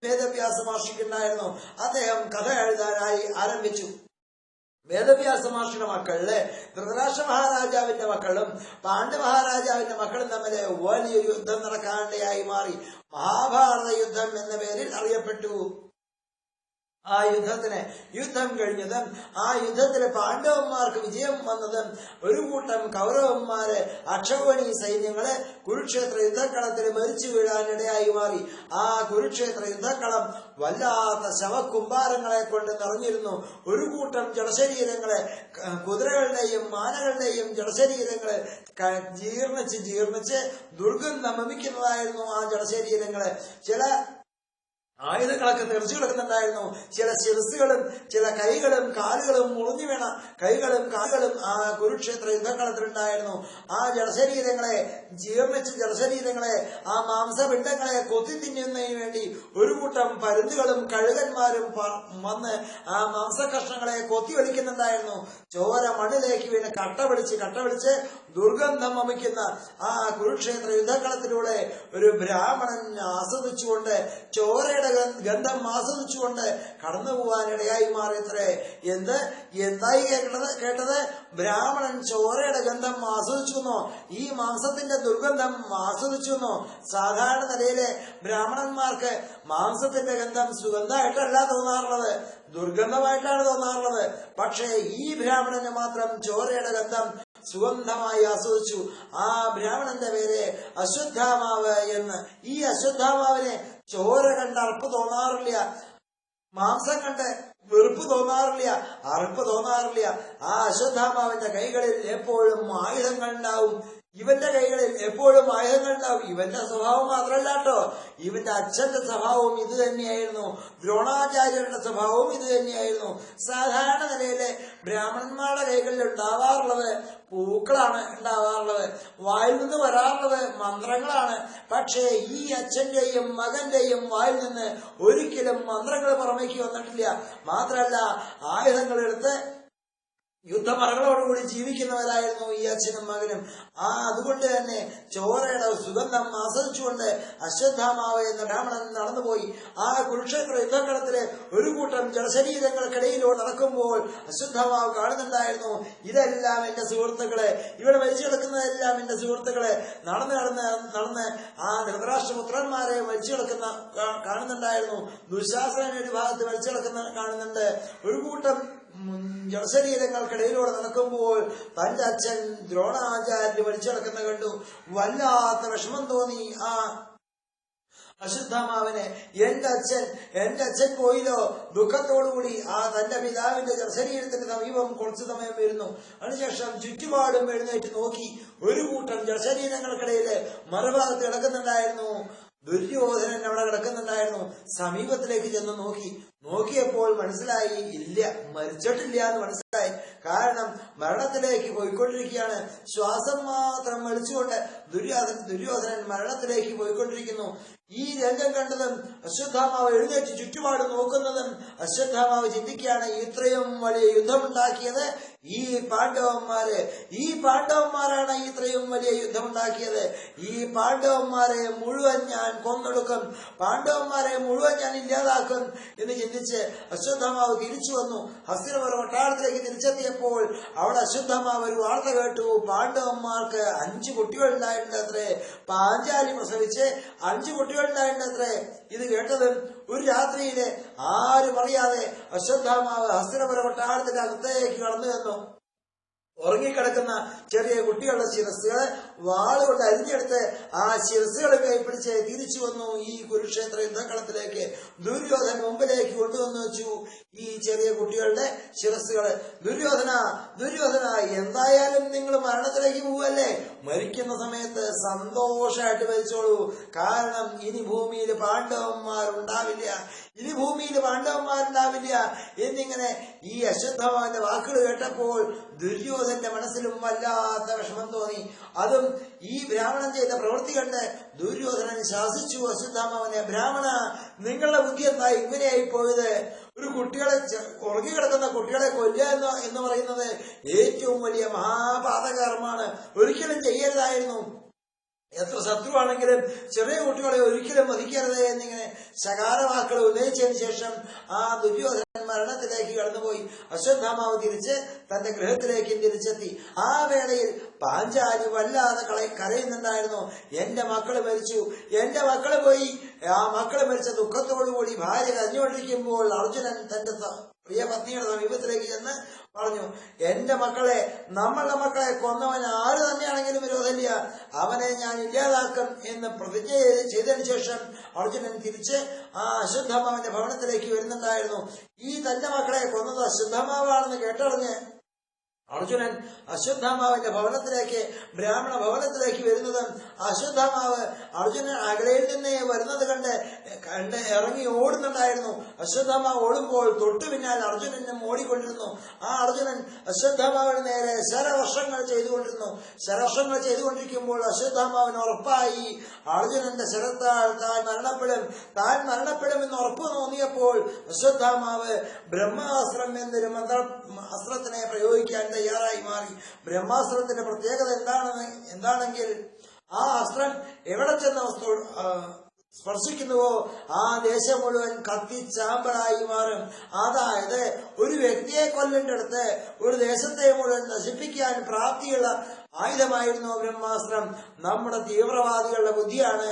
വേദവ്യാസ മഹർഷിക്കുണ്ടായിരുന്നു. അദ്ദേഹം കഥ എഴുതാനായി ആരംഭിച്ചു. വേദവ്യാസ മഹർഷിയുടെ മക്കളില് ധൃതരാഷ്ട്ര മഹാരാജാവിന്റെ മക്കളും പാണ്ഡ്യ മഹാരാജാവിന്റെ മക്കളും തമ്മിൽ വലിയ യുദ്ധം നടക്കാനിടയായി മാറി. മഹാഭാരത യുദ്ധം എന്ന പേരിൽ അറിയപ്പെട്ടു. ആ യുദ്ധം കഴിഞ്ഞതും ആ യുദ്ധത്തില് പാണ്ഡവന്മാർക്ക് വിജയം വന്നതും ഒരു കൂട്ടം കൗരവന്മാര് അക്ഷൗഹിണി സൈന്യങ്ങള് കുരുക്ഷേത്ര യുദ്ധക്കളത്തിൽ മരിച്ചു വീഴാനിടയായി മാറി. ആ കുരുക്ഷേത്ര യുദ്ധക്കളം വല്ലാത്ത ശവകുംഭാരങ്ങളെ കൊണ്ട് നിറഞ്ഞിരുന്നു. ഒരു കൂട്ടം ജഡശരീരങ്ങള്, കുതിരകളുടെയും മാനകളുടെയും ജഡശരീരങ്ങള് ജീർണിച്ച് ദുർഗന്ധം വമിക്കുന്നതായിരുന്നു. ആ ജഡശരീരങ്ങള് ചില ആയുധങ്ങളൊക്കെ തെറിച്ചു കിടക്കുന്നുണ്ടായിരുന്നു. ചില ശിരസുകളും ചില കൈകളും കാലുകളും മുറിഞ്ഞു വീണ കൈകളും കാലുകളും ആ കുരുക്ഷേത്ര യുദ്ധക്കളത്തിലുണ്ടായിരുന്നു. ആ ജഡശരീരങ്ങളെ ജഡശരീരങ്ങളെ ആ മാംസപിണ്ഡങ്ങളെ കൊത്തി തിന്നുന്നതിന് വേണ്ടി ഒരു കൂട്ടം പരുന്തുകളും കഴുകന്മാരും വന്ന് ആ മാംസകഷ്ണങ്ങളെ കൊത്തി വലിക്കുന്നുണ്ടായിരുന്നു. ചോര മണ്ണിലേക്ക് വീണ് കട്ട പിടിച്ച് ദുർഗന്ധം വമിക്കുന്ന ആ കുരുക്ഷേത്ര യുദ്ധക്കളത്തിലൂടെ ഒരു ബ്രാഹ്മണൻ ആസ്വദിച്ചുകൊണ്ട് ചോരയുടെ ഗന്ധം ആസ്വദിച്ചുകൊണ്ട് കടന്നു പോവാനിടയായി മാറിയത്രേ. എന്തായി കേട്ടത്? ബ്രാഹ്മണൻ ചോരയുടെ ഗന്ധം ആസ്വദിച്ചു. ഈ മാംസത്തിന്റെ ദുർഗന്ധം ആസ്വദിച്ചു. സാധാരണ നിലയിലെ ബ്രാഹ്മണന്മാർക്ക് മാംസത്തിന്റെ ഗന്ധം സുഗന്ധമായിട്ടല്ല തോന്നാറുള്ളത്, ദുർഗന്ധമായിട്ടാണ് തോന്നാറുള്ളത്. പക്ഷേ ഈ ബ്രാഹ്മണന് മാത്രം ചോരയുടെ ഗന്ധം സുഗന്ധമായി ആസ്വദിച്ചു. ആ ബ്രാഹ്മണന്റെ പേര് അശ്വത്ഥാമാവ് എന്ന്. ഈ അശ്വത്ഥാമാവിനെ ചോര കണ്ട് അറപ്പ് തോന്നാറില്ല, മാംസം കണ്ട് വെറുപ്പ് തോന്നാറില്ല, അറപ്പ് തോന്നാറില്ല. ആ അശ്വത്ഥാമാവിന്റെ കൈകളിൽ എപ്പോഴും ആയുധങ്ങൾ ഉണ്ടാവും. ഇവന്റെ കൈകളിൽ എപ്പോഴും ആയുധങ്ങൾ ഉണ്ടാവും. ഇവന്റെ സ്വഭാവം മാത്രമല്ല കേട്ടോ, ഇവന്റെ അച്ഛന്റെ സ്വഭാവവും ഇത് തന്നെയായിരുന്നു. ദ്രോണാചാര്യരുടെ സ്വഭാവവും ഇത് തന്നെയായിരുന്നു. സാധാരണ നിലയിലെ ബ്രാഹ്മണന്മാരുടെ കൈകളിൽ ഉണ്ടാവാറുള്ളത് പൂക്കളാണ് ഉണ്ടാവാറുള്ളത്, വായിൽ നിന്ന് വരാറുള്ളത് മന്ത്രങ്ങളാണ്. പക്ഷേ ഈ അച്ഛന്റെയും മകന്റെയും വായിൽ നിന്ന് ഒരിക്കലും മന്ത്രങ്ങൾ പുറമേക്ക് വന്നിട്ടില്ല. മാത്രമല്ല ആയുധങ്ങൾ എടുത്ത് യുദ്ധമറകളോടുകൂടി ജീവിക്കുന്നവരായിരുന്നു ഈ അച്ഛനും മകനും. അതുകൊണ്ട് തന്നെ ചോരയുടെ സുഗന്ധം ആസ്വദിച്ചുകൊണ്ട് അശ്വത്ഥാമാവ് എന്ന ബ്രാഹ്മണൻ നടന്നുപോയി. ആ കുരുക്ഷേത്ര യുദ്ധക്കളത്തില് ഒരു കൂട്ടം ജലശരീരങ്ങൾക്കിടയിലൂടെ നടക്കുമ്പോൾ അശ്വത്ഥാമാവ് കാണുന്നുണ്ടായിരുന്നു, ഇതെല്ലാം എന്റെ സുഹൃത്തുക്കളെ, ഇവിടെ മരിച്ചു കിടക്കുന്നതെല്ലാം എന്റെ സുഹൃത്തുക്കളെ. നടന്ന് ആ ധൃതരാഷ്ട്രപുത്രന്മാരെ മരിച്ചു കിടക്കുന്ന കാണുന്നുണ്ടായിരുന്നു. ദുശാസനൻ ഒരു ഭാഗത്ത് മരിച്ചു കിടക്കുന്ന കാണുന്നുണ്ട്. ഒരു കൂട്ടം ജലശരീരങ്ങൾക്കിടയിലൂടെ നടക്കുമ്പോൾ തന്റെ അച്ഛൻ ദ്രോണാചാര്യ മരിച്ചു കിടക്കുന്ന കണ്ടു. വല്ലാത്ത വിഷമം തോന്നി ആ അശ്വത്ഥാമാവിനെ. എന്റെ അച്ഛൻ പോയില്ലോ. ദുഃഖത്തോടുകൂടി ആ തന്റെ പിതാവിന്റെ ജലശരീരത്തിന്റെ സമീപം കുറച്ചു സമയം വരുന്നു. അതിനുശേഷം ചുറ്റുപാടും എഴുന്നേറ്റ് നോക്കി. ഒരു കൂട്ടം ജലശരീരങ്ങൾക്കിടയില് മറുഭാഗത്ത് കിടക്കുന്നുണ്ടായിരുന്നു. ദുര്യോധനൻ അവിടെ കിടക്കുന്നുണ്ടായിരുന്നു. സമീപത്തിലേക്ക് ചെന്ന് നോക്കിയപ്പോൾ മനസ്സിലായി, ഇല്ല, മരിച്ചിട്ടില്ല എന്ന് മനസ്സിലായി. കാരണം മരണത്തിലേക്ക് പോയിക്കൊണ്ടിരിക്കുകയാണ്. ശ്വാസം മാത്രം വലിച്ചുകൊണ്ട് ദുര്യോധനൻ മരണത്തിലേക്ക് പോയിക്കൊണ്ടിരിക്കുന്നു. ഈ രംഗം കണ്ടതും അശ്വത്ഥാമാവ് എഴുന്നേറ്റ് ചുറ്റുപാട് നോക്കുന്നതും അശ്വത്ഥാമാവ് ചിന്തിക്കുകയാണ്, ഇത്രയും വലിയ യുദ്ധമുണ്ടാക്കിയത് ഈ പാണ്ഡവന്മാരാണ് ഇത്രയും വലിയ യുദ്ധമുണ്ടാക്കിയത്. ഈ പാണ്ഡവന്മാരെ മുഴുവൻ ഞാൻ കൊന്നൊടുക്കും, പാണ്ഡവന്മാരെ മുഴുവൻ ഞാൻ ഇല്ലാതാക്കും എന്ന് ചിന്തിച്ച് അശ്വത്ഥാമാവ് തിരിച്ചു വന്നു. ഹസ്തിനപുര കൊട്ടാരത്തിലേക്ക് തിരിച്ചെത്തിയപ്പോൾ അവിടെ അശ്വത്ഥാമാവ് ഒരു വാർത്ത കേട്ടു. പാണ്ഡവന്മാർക്ക് 5 കുട്ടികളുണ്ടായിട്ടുണ്ടത്രേ. പാഞ്ചാലി പ്രസവിച്ച് 5 കുട്ടികളുണ്ടായിട്ടുണ്ടത്രേ. ഇത് കേട്ടതും ഒരു രാത്രിയില് ആരും അറിയാതെ അശ്വത്ഥാമാവ് ഹസ്തിനപുര കൊട്ടാരത്തിന്റെ അകത്തേക്ക് കടന്നു വന്നു. ഉറങ്ങിക്കിടക്കുന്ന ചെറിയ കുട്ടികളുടെ ശിരസ്സുകളെ വാളുകൊണ്ട് അരിഞ്ഞെടുത്ത് ആ ശിരസ്സുകളെ കൈപ്പിടിച്ച് തിരിച്ചു വന്നു ഈ കുരുക്ഷേത്ര യുദ്ധക്കളത്തിലേക്ക്. ദുര്യോധന മുമ്പിലേക്ക് കൊണ്ടുവന്നു വെച്ചു ഈ ചെറിയ കുട്ടികളുടെ ശിരസ്സുകള്. ദുര്യോധന എന്തായാലും നിങ്ങൾ മരണത്തിലേക്ക് പോവല്ലേ? മരിക്കുന്ന സമയത്ത് സന്തോഷമായിട്ട് മരിച്ചോളൂ. കാരണം ഇനി ഭൂമിയിൽ പാണ്ഡവന്മാരുണ്ടാവില്ല എന്നിങ്ങനെ ഈ അശ്വത്ഥാമാവിന്റെ വാക്കുകൾ കേട്ടപ്പോൾ ദുര്യോധന്റെ മനസ്സിലും വല്ലാത്ത വിഷമം തോന്നി. അതും ഈ ബ്രാഹ്മണൻ ചെയ്ത പ്രവൃത്തി കണ്ട് ദുര്യോധനൻ ശാസിച്ചു അശ്വത്ഥാമാവിനെ, ബ്രാഹ്മണ, നിങ്ങളുടെ ബുദ്ധി എന്താ ഇങ്ങനെയായി പോയത്? ഒരു ഉറങ്ങിക്കിടക്കുന്ന കുട്ടികളെ കൊല്ലുക എന്ന് പറയുന്നത് ഏറ്റവും വലിയ മഹാപാതകർമ്മമാണ്. ഒരിക്കലും ചെയ്യരുതായിരുന്നു. എത്ര ശത്രുവാണെങ്കിലും ചെറിയ കുട്ടികളെ ഒരിക്കലും വധിക്കരുത് എന്നിങ്ങനെ ശകാരവാക്കൾ ഉന്നയിച്ചതിന് ശേഷം ആ ദുര്യോധനൻ മരണത്തിലേക്ക് കടന്നുപോയി. അശ്വത്ഥാമാവ് തിരിച്ച് തന്റെ ഗൃഹത്തിലേക്ക് തിരിച്ചെത്തി. ആ വേളയിൽ പാഞ്ചാലി വല്ലാതെ കരയുന്നുണ്ടായിരുന്നു. എന്റെ മക്കള് മരിച്ചു, എന്റെ മക്കള് പോയി. ആ മക്കള് മരിച്ച ദുഃഖത്തോടുകൂടി ഭാര്യ കരഞ്ഞുകൊണ്ടിരിക്കുമ്പോൾ അർജുനൻ തന്റെ പ്രിയ പത്നിയുടെ സമീപത്തിലേക്ക് ചെന്ന് പറഞ്ഞു, എന്റെ മക്കളെ, നമ്മളുടെ മക്കളെ കൊന്നവൻ ആര് തന്നെയാണെങ്കിലും വിരോധമില്ല, അവനെ ഞാൻ ഇല്ലാതാക്കും എന്ന് പ്രതിജ്ഞ ചെയ്തതിനു ശേഷം അർജുനൻ തിരിച്ച് ആ അശ്വത്ഥാമാവിന്റെ ഭവനത്തിലേക്ക് വരുന്നുണ്ടായിരുന്നു. ഈ തന്റെ മക്കളെ കൊന്നത് അശ്വത്ഥാമാവാണെന്ന് കേട്ടറിഞ്ഞ് അർജുനൻ അശ്വത്ഥാമാവിന്റെ ഭവനത്തിലേക്ക്, ബ്രാഹ്മണ ഭവനത്തിലേക്ക് വരുന്നതും അശ്വത്ഥാമാവ് അർജുനൻ അകലയിൽ നിന്ന് വരുന്നത് കണ്ട് ഇറങ്ങി ഓടുന്നുണ്ടായിരുന്നു. അശ്വത്ഥാമാവ് ഓടുമ്പോൾ തൊട്ടു പിന്നാൽ അർജുനനും ഓടിക്കൊണ്ടിരുന്നു. ആ അർജുനൻ അശ്വത്ഥാമാവിന് നേരെ ശരവർഷങ്ങൾ ചെയ്തുകൊണ്ടിരിക്കുമ്പോൾ അശ്വത്ഥാമാവിന് ഉറപ്പായി അർജുനന്റെ ശരത്താൽ താൻ മരണപ്പെടുമെന്ന് ഉറപ്പ് തോന്നിയപ്പോൾ അശ്വത്ഥാമാവ് ബ്രഹ്മാസ്ത്രം എന്നൊരു അസ്ത്രത്തിനെ പ്രയോഗിക്കാൻ തയ്യാറായി മാറി. ബ്രഹ്മാസ്ത്രത്തിന്റെ പ്രത്യേകത എന്താണെങ്കിൽ ആ അസ്ത്രം എവിടെ ചെന്ന് സ്പർശിക്കുന്നുവോ ആ ദേശം മുഴുവൻ കത്തിച്ചാമ്പലായി മാറും. അതായത് ഒരു വ്യക്തിയെ കൊല്ലേണ്ടടുത്ത് ഒരു ദേശത്തെ മുഴുവൻ നശിപ്പിക്കാൻ പ്രാപ്തിയുള്ള ആയുധമായിരുന്നു ബ്രഹ്മാസ്ത്രം. നമ്മുടെ തീവ്രവാദികളുടെ ബുദ്ധിയാണ്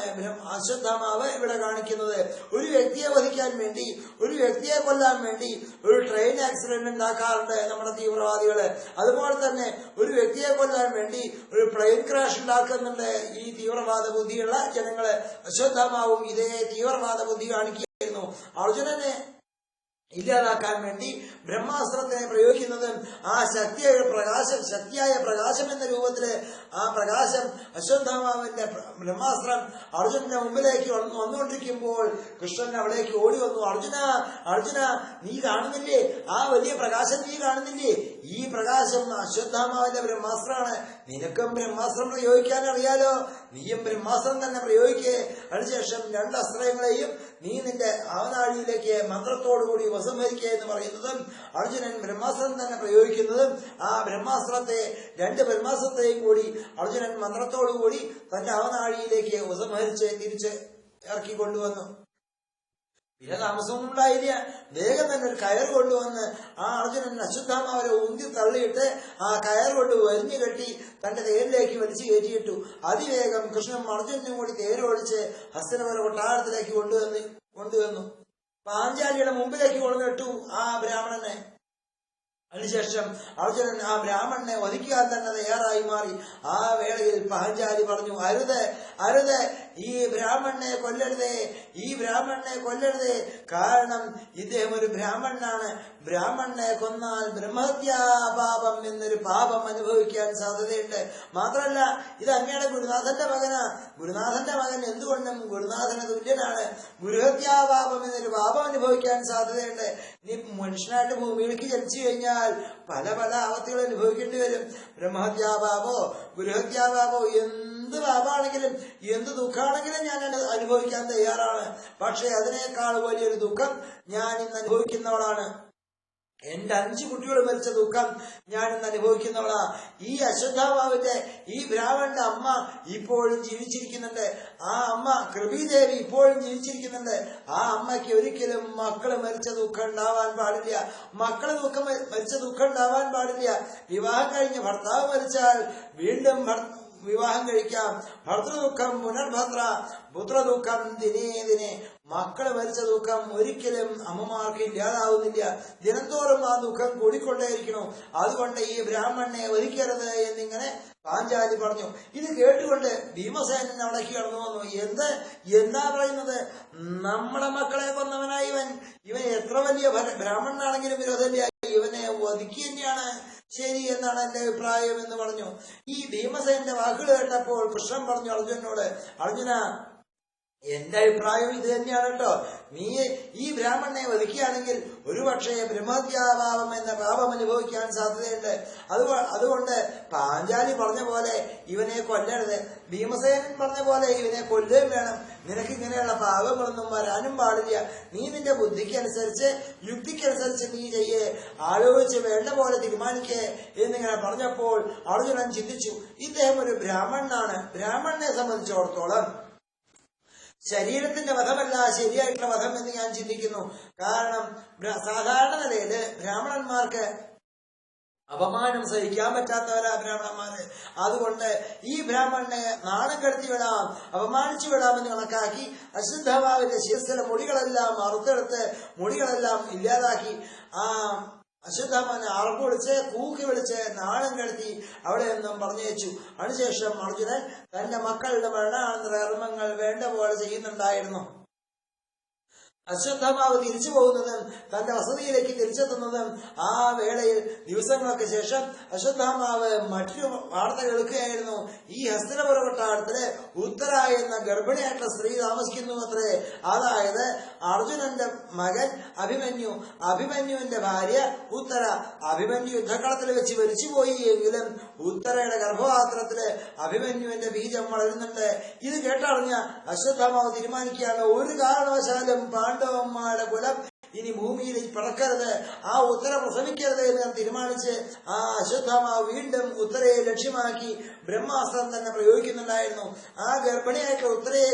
അശ്വത്ഥാമാവ് ഇവിടെ കാണിക്കുന്നത്. ഒരു വ്യക്തിയെ വധിക്കാൻ വേണ്ടി, ഒരു വ്യക്തിയെ കൊല്ലാൻ വേണ്ടി ഒരു ട്രെയിൻ ആക്സിഡന്റ് ഉണ്ടാക്കാറുണ്ട് നമ്മുടെ തീവ്രവാദികള്. അതുപോലെ തന്നെ ഒരു വ്യക്തിയെ കൊല്ലാൻ വേണ്ടി ഒരു പ്ലെയിൻ ക്രാഷ് ഉണ്ടാക്കുന്നുണ്ട് ഈ തീവ്രവാദ ബുദ്ധിയുള്ള ജനങ്ങള്. അശ്വത്ഥാമാവും ഇതേ തീവ്രവാദ ബുദ്ധി കാണിക്കുകയായിരുന്നു. അർജുനനെ ഇല്ലാതാക്കാൻ വേണ്ടി ബ്രഹ്മാസ്ത്രത്തിനെ പ്രയോഗിക്കുന്നതും ആ ശക്തിയായ പ്രകാശം എന്ന രൂപത്തില് ആ പ്രകാശം അശ്വത്ഥാമാവിന്റെ ബ്രഹ്മാസ്ത്രം അർജുനന്റെ മുമ്പിലേക്ക് വന്നുകൊണ്ടിരിക്കുമ്പോൾ കൃഷ്ണൻ അവിടേക്ക് ഓടി വന്നു. അർജുന നീ കാണുന്നില്ലേ? ആ വലിയ പ്രകാശം നീ കാണുന്നില്ലേ? ഈ പ്രകാശം അശ്വത്ഥാമാവിന്റെ ബ്രഹ്മാസ്ത്രമാണ്. നിനക്കും ബ്രഹ്മാസ്ത്രം പ്രയോഗിക്കാൻ അറിയാലോ, നീയും ബ്രഹ്മാസ്ത്രം തന്നെ പ്രയോഗിക്കേ. അതിനുശേഷം രണ്ട് അസ്ത്രങ്ങളെയും നീ നിന്റെ ആവനാഴിയിലേക്ക് മന്ത്രത്തോടുകൂടി ഉപസംഹരിക്കുക എന്ന് പറയുന്നതും അർജുനൻ ബ്രഹ്മാസ്ത്രം തന്നെ പ്രയോഗിക്കുന്നതും ആ രണ്ട് ബ്രഹ്മാസ്ത്രത്തെയും കൂടി അർജുനൻ മന്ത്രത്തോടുകൂടി തന്റെ ആവനാഴിയിലേക്ക് ഉപസംഹരിച്ച് തിരിച്ച് ഇറക്കി കൊണ്ടുവന്നു. പിന്നെ താമസമൊന്നും ഉണ്ടായില്ല. വേഗം തന്നെ ഒരു കയർ കൊണ്ടുവന്ന് ആ അർജുനൻ അശ്വത്ഥാമാവരെ ഉന്തി തള്ളിയിട്ട് ആ കയർ കൊണ്ട് വരിഞ്ഞു കെട്ടി തന്റെ തേരിലേക്ക് വലിച്ചു കയറ്റിയിട്ടു. അതിവേഗം കൃഷ്ണൻ അർജുനനും കൂടി തേരോടിച്ച് ഹസ്തനപുര കൊട്ടാരത്തിലേക്ക് കൊണ്ടുവന്നു. പാഞ്ചാലിയുടെ മുമ്പിലേക്ക് കൊണ്ടുവന്നിട്ടു ആ ബ്രാഹ്മണനെ. അതിനുശേഷം അർജുനൻ ആ ബ്രാഹ്മണനെ വധിക്കാൻ തന്നെ തയ്യാറായി മാറി. ആ വേളയിൽ പാഞ്ചാലി പറഞ്ഞു, അരുത്, ഈ ബ്രാഹ്മണനെ കൊല്ലരുതേ, കാരണം ഇദ്ദേഹം ഒരു ബ്രാഹ്മണനാണ്. ബ്രാഹ്മണനെ കൊന്നാൽ ബ്രഹ്മഹത്യാപാപം എന്നൊരു പാപം അനുഭവിക്കാൻ സാധ്യതയുണ്ട്. മാത്രമല്ല ഇത് അങ്ങയുടെ ഗുരുനാഥന്റെ മകനാ. ഗുരുനാഥന്റെ മകൻ എന്തുകൊണ്ടും ഗുരുനാഥന് തുല്യനാണ്. ഗുരുഹത്യാപാപം എന്നൊരു പാപം അനുഭവിക്കാൻ സാധ്യതയുണ്ട്. നീ മനുഷ്യനായിട്ട് ഭൂമിയിലേക്ക് ജനിച്ചു കഴിഞ്ഞാൽ പല ആപത്തുകൾ അനുഭവിക്കേണ്ടി വരും. ബ്രഹ്മഹത്യാപാപോ ഗുരുഹത്യാപാപോ എന്ത് പാപാണെങ്കിലും എന്ത് ദുഃഖമാണെങ്കിലും ഞാൻ അനുഭവിക്കാൻ തയ്യാറാണ്. പക്ഷെ അതിനേക്കാൾ വലിയൊരു ദുഃഖം ഞാൻ ഇന്ന് അനുഭവിക്കുന്നവളാണ്. എന്റെ 5 കുട്ടികൾ മരിച്ച ദുഃഖം ഞാൻ ഇന്ന് അനുഭവിക്കുന്നവളാ. ഈ അശ്വത്ഥാമാവിന്റെ ഈ ബ്രാഹ്മണന്റെ അമ്മ ഇപ്പോഴും ജീവിച്ചിരിക്കുന്നുണ്ട്. ആ അമ്മ കൃപീദേവി ഇപ്പോഴും ജീവിച്ചിരിക്കുന്നുണ്ട്. ആ അമ്മയ്ക്ക് ഒരിക്കലും മക്കള് മരിച്ച ദുഃഖം ഉണ്ടാവാൻ പാടില്ല. മരിച്ച ദുഃഖം ഉണ്ടാവാൻ പാടില്ല. വിവാഹം കഴിഞ്ഞ് ഭർത്താവ് മരിച്ചാൽ വീണ്ടും വിവാഹം കഴിക്കാം. ഭർത്തൃദുഃഖം പുനർഭദ്ര, പുത്രദുഃഖം ദിനേ. മക്കള് മരിച്ച ദുഃഖം ഒരിക്കലും അമ്മമാർക്ക് ഇല്ലാതാവുന്നില്ല. ദിനംതോറും ആ ദുഃഖം കൂടിക്കൊണ്ടേയിരിക്കണം. അതുകൊണ്ട് ഈ ബ്രാഹ്മണനെ വധിക്കരുത് എന്നിങ്ങനെ പാഞ്ചാലി പറഞ്ഞു. ഇത് കേട്ടുകൊണ്ട് ഭീമസേനൻ അവിടേക്ക് കടന്നു വന്നു. എന്താ പറയുന്നത്? നമ്മളെ മക്കളെ കൊന്നവനായി ഇവൻ എത്ര വലിയ ബ്രാഹ്മണനാണെങ്കിലും വിരോധമില്ല, ഇവനെ വധിക്കുക തന്നെയാണ് ശരി എന്നാണ് എന്റെ അഭിപ്രായം എന്ന് പറഞ്ഞു. ഈ ഭീമസേനന്റെ വാക്കുകൾ കേട്ടപ്പോൾ കൃഷ്ണൻ പറഞ്ഞു അർജുനനോട്, അർജുന, എന്റെ അഭിപ്രായം ഇത് തന്നെയാണ് കേട്ടോ. നീ ഈ ബ്രാഹ്മണനെ വധിക്കുകയാണെങ്കിൽ ഒരുപക്ഷെ ബ്രഹ്മഹത്യാപാപം എന്ന പാപം അനുഭവിക്കാൻ സാധ്യതയുണ്ട്. അതുകൊണ്ട് പാഞ്ചാലി പറഞ്ഞ പോലെ ഇവനെ കൊല്ലരുത്, ഭീമസേനൻ പറഞ്ഞ പോലെ ഇവനെ കൊല്ലുകയും വേണം. നിനക്ക് ഇങ്ങനെയുള്ള പാപങ്ങളൊന്നും വരാനും പാടില്ല. നീ നിന്റെ ബുദ്ധിക്കനുസരിച്ച് യുക്തിക്കനുസരിച്ച് നീ ചെയ്യേ, ആലോചിച്ച് വേണ്ട പോലെ തീരുമാനിക്കേ എന്നിങ്ങനെ പറഞ്ഞപ്പോൾ അർജുനൻ ചിന്തിച്ചു, ഇദ്ദേഹം ഒരു ബ്രാഹ്മണനാണ്. ബ്രാഹ്മണനെ സംബന്ധിച്ചിടത്തോളം ശരീരത്തിന്റെ വധമല്ല ശരിയായിട്ടുള്ള വധം എന്ന് ഞാൻ ചിന്തിക്കുന്നു. കാരണം സാധാരണ നിലയില് ബ്രാഹ്മണന്മാർക്ക് അപമാനം സഹിക്കാൻ പറ്റാത്തവരാ ബ്രാഹ്മണന്മാര്. അതുകൊണ്ട് ഈ ബ്രാഹ്മണനെ നാണം കെടുത്തി വിടാം, അപമാനിച്ചു വിടാമെന്ന് കണക്കാക്കി അശ്വത്ഥമാവിന്റെ ശിരസിലെ മുടികളെല്ലാം അറുത്തെടുത്ത് മുടികളെല്ലാം ഇല്ലാതാക്കി ആ അശ്വത്ഥാമനെ അറപ്പ് വിളിച്ച് കൂക്കി വിളിച്ച് നാണം കെടുത്തി അവിടെ നിന്നും പറഞ്ഞയച്ചു. അതിനുശേഷം അർജുനൻ തന്റെ മക്കളുടെ മരണാനന്തര കർമ്മങ്ങൾ വേണ്ട പോലെ ചെയ്യുന്നുണ്ടായിരുന്നു. അശ്വത്ഥമാവ് തിരിച്ചു പോകുന്നതും തന്റെ വസതിയിലേക്ക് തിരിച്ചെത്തുന്നതും ആ വേളയിൽ ദിവസങ്ങൾക്ക് ശേഷം അശ്വത്ഥമാവ് മറ്റൊരു വാർത്ത കേൾക്കുകയായിരുന്നു. ഈ ഹസ്തിനപുര കൊട്ടാരത്തില് ഉത്തര എന്ന ഗർഭിണിയായിട്ടുള്ള സ്ത്രീ താമസിക്കുന്നു അത്രേ. അതായത് അർജുനന്റെ മകൻ അഭിമന്യു, അഭിമന്യുവിന്റെ ഭാര്യ ഉത്തര. അഭിമന്യു യുദ്ധക്കളത്തിൽ വെച്ച് മരിച്ചുപോയി എങ്കിലും ഉത്തരയുടെ ഗർഭപാത്രത്തില് അഭിമന്യുവിന്റെ ബീജം വളരുന്നുണ്ട്. ഇത് കേട്ടറിഞ്ഞ അശ്വത്ഥമാവ് തീരുമാനിക്കുകയാണ്, ഒരു കാരണവശാലും പാണ്ഡവന്മാരുടെ കുലം ഇനി ഭൂമിയിൽ പിറക്കരുത്, ആ ഉത്തര പ്രസവിക്കരുത് എന്ന് തീരുമാനിച്ച് ആ അശ്വത്ഥമാവ് വീണ്ടും ഉത്തരയെ ലക്ഷ്യമാക്കി ബ്രഹ്മാസ്ത്രം തന്നെ പ്രയോഗിക്കുന്നുണ്ടായിരുന്നു. ആ ഗർഭിണിയായിട്ട് ഉത്തരയെ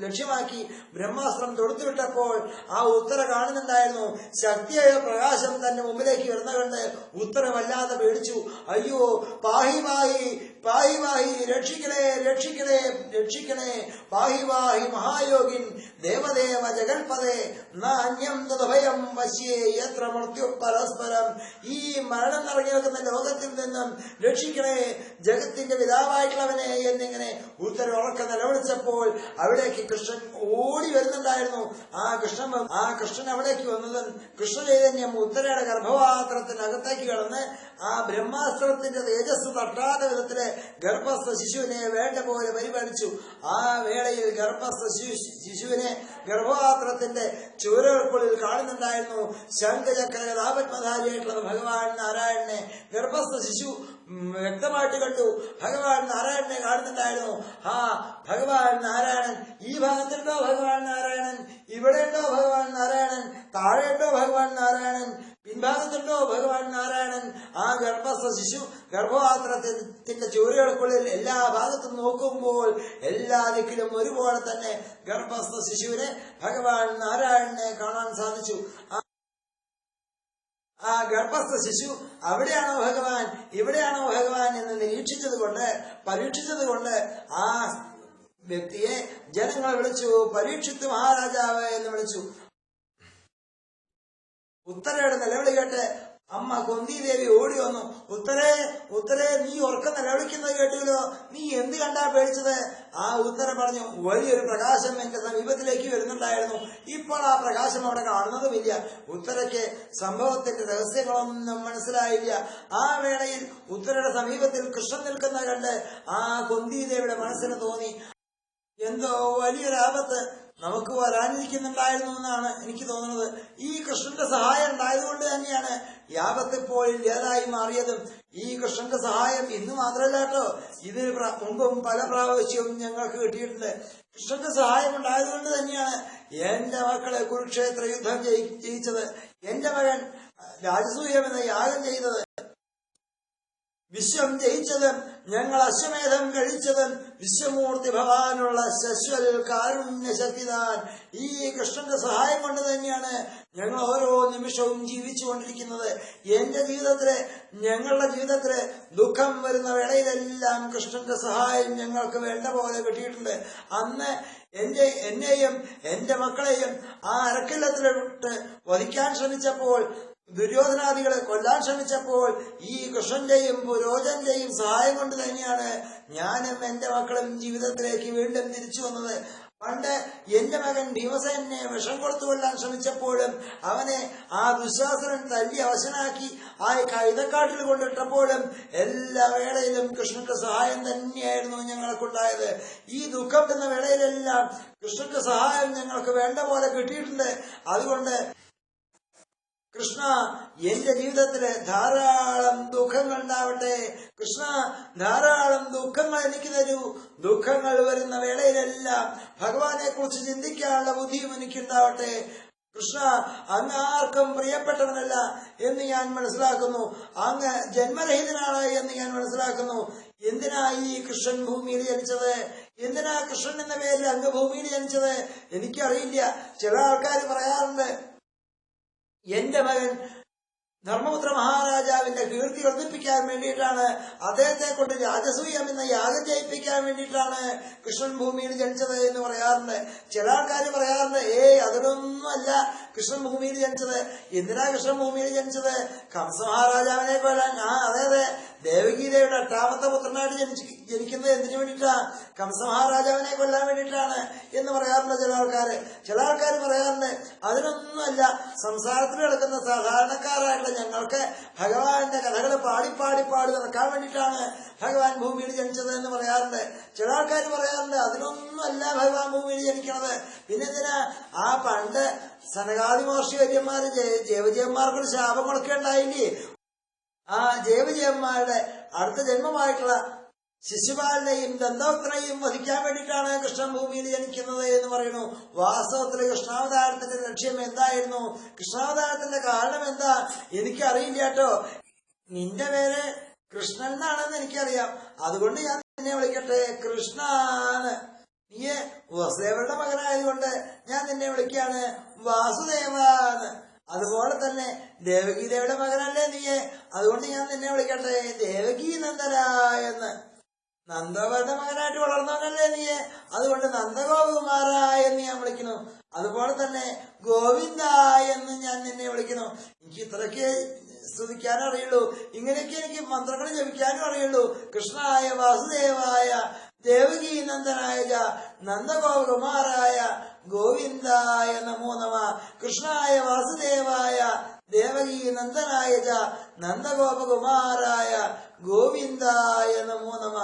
ലക്ഷ്യമാക്കി ബ്രഹ്മാസ്ത്രം തൊടുത്തുവിട്ടപ്പോൾ ആ ഉത്തര കാണുന്നുണ്ടായിരുന്നു. ശക്തിയായ പ്രകാശം തന്റെ മുമ്പിലേക്ക് വരുന്ന കണ്ട് ഉത്തര വല്ലാതെ പേടിച്ചു. അയ്യോ, പാഹി പാഹി പാഹി പാഹി, രക്ഷിക്കണേ രക്ഷിക്കണേ രക്ഷിക്കണേ, പാഹി പാഹി മഹായോഗിൻ ദേവദേവ ജഗൽപദേ നാന്യം തദഭയം വശ്യേ യത്ര മൃത്യു പരസ്പരം. ഈ മരണം നിറഞ്ഞു നിൽക്കുന്ന ലോകത്തിൽ നിന്നും രക്ഷിക്കണേ ജഗത്തിന്റെ പിതാവായിട്ടുള്ളവനെ എന്നിങ്ങനെ ഉത്തര ഉറക്കം നിലവിളിച്ചപ്പോൾ അവിടേക്ക് കൃഷ്ണൻ ഓടി വരുന്നുണ്ടായിരുന്നു. ആ കൃഷ്ണൻ അവിടേക്ക് വന്നതും കൃഷ്ണചൈതന്യം ഉത്തരയുടെ ഗർഭപാത്രത്തിനകത്തേക്ക് കടന്ന് ആ ബ്രഹ്മാസ്ത്രത്തിന്റെ തേജസ് തട്ടാത്ത വിധത്തില് ഗർഭസ്ഥ ശിശുവിനെ വേണ്ട പോലെ പരിപാലിച്ചു. ആ വേളയിൽ ഗർഭസ്ഥ ശിശുവിനെ ഗർഭപാത്രത്തിന്റെ ചുവരുകൾക്കുള്ളിൽ കാണുന്നുണ്ടായിരുന്നു. ശംഖചക്ര ഗദാപത്മധാരിയായിട്ടുള്ള ഭഗവാൻ നാരായണനെ ഗർഭസ്ഥ ശിശു വ്യക്തമായിട്ട് കണ്ടു. ഭഗവാൻ നാരായണനെ കാണുന്നുണ്ടായിരുന്നു. ആ ഭഗവാൻ നാരായണൻ ഈ ഭാഗത്തുണ്ടോ ഭഗവാൻ നാരായണൻ, ഇവിടെയുണ്ടോ ഭഗവാൻ നാരായണൻ, താഴെയുണ്ടോ ഭഗവാൻ നാരായണൻ, പിൻഭാഗത്തുണ്ടോ ഭഗവാൻ നാരായണൻ. ആ ഗർഭസ്ഥ ശിശു ഗർഭപാത്രത്തിന്റെ ചുവരുകൾക്കുള്ളിൽ എല്ലാ ഭാഗത്തും നോക്കുമ്പോൾ എല്ലാ ദിക്കിലും ഒരുപോലെ തന്നെ ഗർഭസ്ഥ ശിശുവിനെ ഭഗവാൻ നാരായണനെ കാണാൻ സാധിച്ചു. ആ ഗർഭസ്ഥ ശിശു അവിടെയാണോ ഭഗവാൻ ഇവിടെയാണോ ഭഗവാൻ എന്ന് പരീക്ഷിച്ചത് കൊണ്ട് ആ വ്യക്തിയെ ജനങ്ങൾ വിളിച്ചു പരീക്ഷിത്ത് മഹാരാജാവ് എന്ന് വിളിച്ചു. ഉത്തരയുടെ നിലവിളി കേട്ട് അമ്മ കുന്തിദേവി ഓടി വന്നു. ഉത്തരേ നീ ഉറക്കം നിലവിളിക്കുന്നത് കേട്ടില്ലോ, നീ എന്ത് കണ്ടാ പേടിച്ചത്? ആ ഉത്തര പറഞ്ഞു, വലിയൊരു പ്രകാശം എന്റെ സമീപത്തിലേക്ക് വരുന്നുണ്ടായിരുന്നു, ഇപ്പോൾ ആ പ്രകാശം അവിടെ കാണുന്നതുമില്ല. ഉത്തരയ്ക്ക് സംഭവത്തിന്റെ രഹസ്യങ്ങളൊന്നും മനസ്സിലായില്ല. ആ വേളയിൽ ഉത്തരയുടെ സമീപത്തിൽ കൃഷ്ണൻ നിൽക്കുന്ന കണ്ട് ആ കുന്തിദേവിയുടെ മനസ്സിന് തോന്നി, എന്തോ വലിയൊരാപത്ത് നമുക്ക് വരാനിരിക്കുന്നുണ്ടായിരുന്നു എന്നാണ് എനിക്ക് തോന്നുന്നത്. ഈ കൃഷ്ണന്റെ സഹായം ഉണ്ടായതുകൊണ്ട് തന്നെയാണ് ഈ ആപത്ത് ഇപ്പോൾ ഇല്ലാതായി മാറിയതും. ഈ കൃഷ്ണന്റെ സഹായം ഇന്ന് മാത്രമല്ല കേട്ടോ, ഇതിന് മുമ്പും പല പ്രാവശ്യവും ഞങ്ങൾക്ക് കിട്ടിയിട്ടുണ്ട്. കൃഷ്ണന്റെ സഹായം ഉണ്ടായതുകൊണ്ട് തന്നെയാണ് എന്റെ മക്കളെ കുരുക്ഷേത്ര യുദ്ധം ജയിച്ചത്, എന്റെ മകൻ രാജസൂയം എന്ന യാഗം ചെയ്തത്, വിശ്വം ജയിച്ചതും ഞങ്ങൾ അശ്വമേധം കഴിച്ചതും വിശ്വമൂർത്തി ഭഗവാനുള്ള ശശ്വൽ കാരുണ്യ ശക്തിതാൻ ഈ കൃഷ്ണന്റെ സഹായം കൊണ്ട് തന്നെയാണ് ഞങ്ങൾ ഓരോ നിമിഷവും ജീവിച്ചുകൊണ്ടിരിക്കുന്നത്. എന്റെ ജീവിതത്തില് ഞങ്ങളുടെ ജീവിതത്തില് ദുഃഖം വരുന്ന വേളയിലെല്ലാം കൃഷ്ണന്റെ സഹായം ഞങ്ങൾക്ക് വേണ്ട പോലെ കിട്ടിയിട്ടുണ്ട്. അന്ന് എന്നെയും എന്റെ മക്കളെയും ആ അരക്കില്ലത്തിലിട്ട് വധിക്കാൻ ശ്രമിച്ചപ്പോൾ, ദുര്യോധനാദികളെ കൊല്ലാൻ ശ്രമിച്ചപ്പോൾ ഈ കൃഷ്ണന്റെയും പുരോജന്റെയും സഹായം കൊണ്ട് തന്നെയാണ് ഞാനും എന്റെ മക്കളും ജീവിതത്തിലേക്ക് വീണ്ടും തിരിച്ചു വന്നത്. പണ്ട് എന്റെ മകൻ ഭീമസേനെ വിഷം കൊടുത്തു കൊല്ലാൻ ശ്രമിച്ചപ്പോഴും അവനെ ആ ദുശാസനൻ തല്ലി അവശനാക്കി ആ കൈതക്കാട്ടിൽ കൊണ്ടിട്ടപ്പോഴും എല്ലാ വേളയിലും കൃഷ്ണന്റെ സഹായം തന്നെയായിരുന്നു ഞങ്ങൾക്കുണ്ടായത്. ഈ ദുഃഖം എന്ന വേളയിലെല്ലാം കൃഷ്ണന്റെ സഹായം ഞങ്ങൾക്ക് വേണ്ട പോലെ കിട്ടിയിട്ടുണ്ട്. അതുകൊണ്ട് കൃഷ്ണ, എന്റെ ജീവിതത്തില് ധാരാളം ദുഃഖങ്ങൾ ഉണ്ടാവട്ടെ. കൃഷ്ണ, ധാരാളം ദുഃഖങ്ങൾ എനിക്ക് തരൂ. ദുഃഖങ്ങൾ വരുന്ന വേളയിലെല്ലാം ഭഗവാനെ കുറിച്ച് ചിന്തിക്കാനുള്ള ബുദ്ധിയും എനിക്കുണ്ടാവട്ടെ. കൃഷ്ണ, അങ്ങ് ആർക്കും പ്രിയപ്പെട്ടവനല്ല എന്ന് ഞാൻ മനസ്സിലാക്കുന്നു. അങ്ങ് ജന്മരഹിതനാണ് എന്ന് ഞാൻ മനസ്സിലാക്കുന്നു. എന്തിനാ ഈ കൃഷ്ണൻ ഭൂമിയിൽ ജനിച്ചത്? എന്തിനാ കൃഷ്ണൻ എന്ന പേരിൽ അങ്ങ് ഭൂമിയിൽ ജനിച്ചത്? എനിക്കറിയില്ല. ചില ആൾക്കാർ പറയാറുണ്ട്, എന്റെ മകൻ ധർമ്മപുത്ര മഹാരാജാവിന്റെ കീർത്തി വർദ്ധിപ്പിക്കാൻ വേണ്ടിയിട്ടാണ്, അദ്ദേഹത്തെ കൊണ്ട് രാജസൂയം എന്ന യാഗം ചെയ്യിപ്പിക്കാൻ വേണ്ടിയിട്ടാണ് കൃഷ്ണൻ ഭൂമിയിൽ ജനിച്ചത് എന്ന് പറയാറുണ്ട്. ചില ആൾക്കാർ പറയാറുണ്ട്, അതിനൊന്നുമല്ല കൃഷ്ണൻ ഭൂമിയിൽ ജനിച്ചത്. എന്തിനാ കൃഷ്ണൻ ഭൂമിയിൽ ജനിച്ചത്? കംസ മഹാരാജാവിനെ കൊല്ലാൻ. അതെ, ദേവഗീതയുടെ 8ാമത്തെ പുത്രനായിട്ട് ജനിക്കുന്നത് എന്തിനു വേണ്ടിയിട്ടാ? കംസ മഹാരാജാവിനെ കൊല്ലാൻ വേണ്ടിയിട്ടാണ് എന്ന് പറയാറുണ്ട് ചില ആൾക്കാര്. ചില ആൾക്കാർ പറയാറുണ്ട്, അതിനൊന്നുമല്ല, സംസാരത്തിൽ കിടക്കുന്ന സാധാരണക്കാരായിട്ടുള്ള ഞങ്ങൾക്ക് ഭഗവാന്റെ കഥകൾ പാടി നടക്കാൻ വേണ്ടിയിട്ടാണ് ഭഗവാൻ ഭൂമിയിൽ ജനിച്ചത് എന്ന് പറയാറുണ്ട്. ചില ആൾക്കാർ പറയാറുണ്ട്, അതിനൊന്നുമല്ല ഭഗവാൻ ഭൂമിയിൽ ജനിക്കണത്. പിന്നെന്തിനാ? ആ പണ്ട് സനകാദി മഹർഷി വര്യന്മാര് ജൈവജയന്മാർക്കൊരു ശാപം കൊടുക്കേണ്ടായില്ലേ? ആ ജൈവജയന്മാരുടെ അടുത്ത ജന്മമായിട്ടുള്ള ശിശുപാലനെയും ദന്തവക്തനെയും വധിക്കാൻ വേണ്ടിയിട്ടാണ് കൃഷ്ണൻ ഭൂമിയിൽ ജനിക്കുന്നത് എന്ന് പറയുന്നു. വാസ്തവത്തിൽ കൃഷ്ണാവതാരത്തിന്റെ ലക്ഷ്യം എന്തായിരുന്നു? കൃഷ്ണാവതാരത്തിന്റെ കാരണം എന്താ? എനിക്കറിയില്ല കേട്ടോ. നിന്റെ പേര് കൃഷ്ണൻ എന്നാണെന്ന് എനിക്കറിയാം. അതുകൊണ്ട് ഞാൻ നിന്നെ വിളിക്കട്ടെ കൃഷ്ണാന്ന്. നീ വസുദേവരുടെ മകനായതുകൊണ്ട് ഞാൻ നിന്നെ വിളിക്കാണ് വാസുദേവാന്ന്. അതുപോലെ തന്നെ ദേവകീദേവിയുടെ മകനല്ലേ നീയെ, അതുകൊണ്ട് ഞാൻ നിന്നെ വിളിക്കട്ടെ ദേവകീ നന്ദന എന്ന്. നന്ദവരുടെ മകനായിട്ട് വളർന്നവനല്ലേ നീയെ, അതുകൊണ്ട് നന്ദഗോപകുമാര എന്ന് ഞാൻ വിളിക്കുന്നു. അതുപോലെ തന്നെ ഗോവിന്ദ എന്ന് ഞാൻ നിന്നെ വിളിക്കുന്നു. എനിക്ക് ഇത്രയ്ക്ക് സ്തുതിക്കാനും അറിയുള്ളൂ, ഇങ്ങനെയൊക്കെ എനിക്ക് മന്ത്രങ്ങൾ ജപിക്കാനും അറിയുള്ളൂ. കൃഷ്ണായ വാസുദേവായ ദേവകീ നന്ദനായ നന്ദഗോപകുമാരായ ഗോവിന്ദായ നമോ നമ. കൃഷ്ണായ വാസുദേവായ ദേവകീ നന്ദനായ നന്ദഗോപകുമാരായ ഗോവിന്ദായ നമോ നമ.